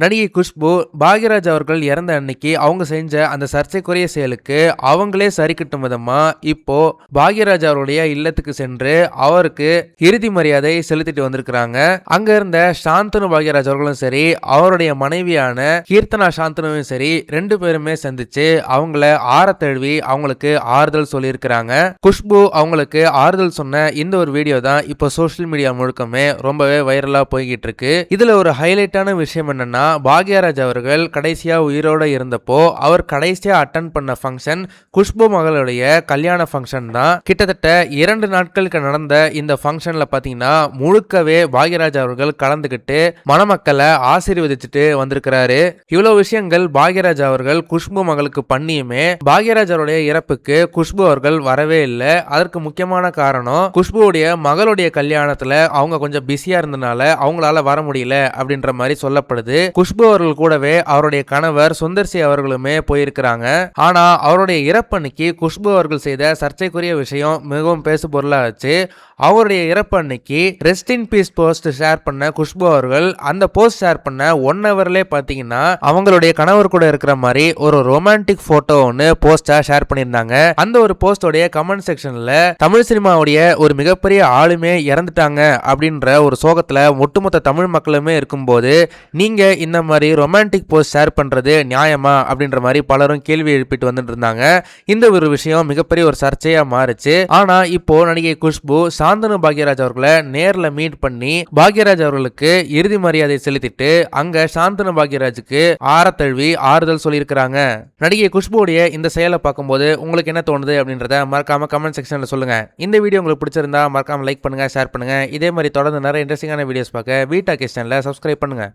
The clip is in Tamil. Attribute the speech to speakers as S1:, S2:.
S1: நடிகை குஷ்பு பாக்யராஜ் அவர்கள் இறந்த அன்னைக்கு அவங்க செஞ்ச அந்த சர்ச்சைக்குரிய செயலுக்கு அவங்களே சரி கட்டும் விதமா இப்போ பாக்யராஜ் அவருடைய இல்லத்துக்கு சென்று அவருக்கு இறுதி மரியாதை செலுத்திட்டு வந்திருக்கிறாங்க. அங்க இருந்த சாந்தனு பாக்யராஜ் அவர்களும் சரி, அவருடைய மனைவியான கீர்த்தனா சாந்தனுவும் சரி, ரெண்டு பேருமே சந்திச்சு அவங்கள ஆரத்தழுவி அவங்களுக்கு ஆறுதல் சொல்லியிருக்கிறாங்க. குஷ்பு அவங்களுக்கு ஆறுதல் சொன்ன இந்த ஒரு வீடியோ தான் இப்போ சோசியல் மீடியா முழுக்கமே ரொம்பவே வைரலா போய்கிட்டு இருக்கு. இதுல ஒரு ஹைலைட்டான விஷயம் என்னன்னா, பாக்யராஜ் அவர்கள் கடைசியா உயிரோட இருந்தப்போ அவர் கடைசியா அட்டன் பண்ண ஃபங்க்ஷன் குஷ்பு மகளுடைய கல்யாண ஃபங்க்ஷன் தான். கிட்டத்தட்ட 2 நாட்களுக்கு நடந்த இந்த ஃபங்க்ஷன்ல பாத்தீங்கன்னா முழுக்கவே பாக்யராஜ் அவர்கள் கலந்துகிட்டு மணமக்களை ஆசீர்வதிச்சுட்டு வந்திருக்கிறாரு. இவ்வளவு விஷயங்கள் பாக்யராஜ் அவர்கள் குஷ்பு மகளுக்கு பண்ணியுமே பாக்யராஜ் அவருடைய இறப்புக்கு குஷ்பு அவர்கள் வரவே இல்லை. அதற்கு முக்கியமான காரணம் குஷ்புடைய மகளுடைய கல்யாணத்துல அவங்க கொஞ்சம் பிஸியா இருந்தனால அவங்களால வர முடியல அப்படின்ற மாதிரி சொல்லப்படுது. குஷ்பு அவர்கள் கூடவே அவருடைய கணவர் சுந்தர்சி அவர்களுமே போயிருக்கிறாங்க. ஆனா அவருடைய இறப்பன்னைக்கு குஷ்பு அவர்கள் செய்த சர்ச்சைக்குரிய விஷயம் மிகவும் பேசு பொருளாச்சு. அவருடைய இறப்பு அன்னைக்கு rest in peace post share பண்ண குஷ்பு அவர்கள் அந்த போஸ்ட் ஷேர் பண்ண 1 ஹவர்லயே பாத்தீங்கன்னா அவங்களுடைய கணவர் கூட இருக்கிற மாதிரி ஒரு ரொமான்டிக் போட்டோ ஒன்னு போஸ்டா ஷேர் பண்ணியிருந்தாங்க. அந்த ஒரு போஸ்டோடைய கமெண்ட் செக்ஷன்ல தமிழ் சினிமாவுடைய ஒரு மிகப்பெரிய ஆளுமே இறந்துட்டாங்க அப்படின்ற ஒரு சோகத்துல ஒட்டுமொத்த தமிழ் மக்களுமே இருக்கும்போது நீங்க இந்த மாதிரி ரொமான்டிக் போஸ்ட் ஷேர் பண்றது நியாயமா அப்படின்ற மாதிரி பலரும் கேள்வி எழுப்பிட்டு வந்துட்டு இருந்தாங்க. இந்த ஒரு விஷயம் மிகப்பெரிய ஒரு சர்ச்சையா மாறுச்சு. ஆனா இப்போ நடிகை குஷ்பு சாந்தனு பாக்யராஜ் அவர்களை நேர்ல மீட் பண்ணி பாக்யராஜ் அவர்களுக்கு இறுதி மரியாதை செலுத்திட்டு அங்க சாந்தனு பாக்யராஜுக்கு ஆரத்தழுவி ஆறுதல் சொல்லியிருக்கிறாங்க. நடிகை குஷ்புடைய இந்த செயலை பார்க்கும்போது உங்களுக்கு என்ன தோணுது அப்படின்றத மறக்காம கமெண்ட் செக்ஷன்ல சொல்லுங்க. இந்த வீடியோ உங்களுக்கு பிடிச்சிருந்தா மறக்காம லைக் பண்ணுங்க, ஷேர் பண்ணுங்க. இதே மாதிரி தொடர்ந்து நிறைய இன்ட்ரெஸ்டிங்கான வீடியோஸ் பார்க்க வீட்டா கிச்சன்ல சப்ஸ்கிரைப் பண்ணுங்க.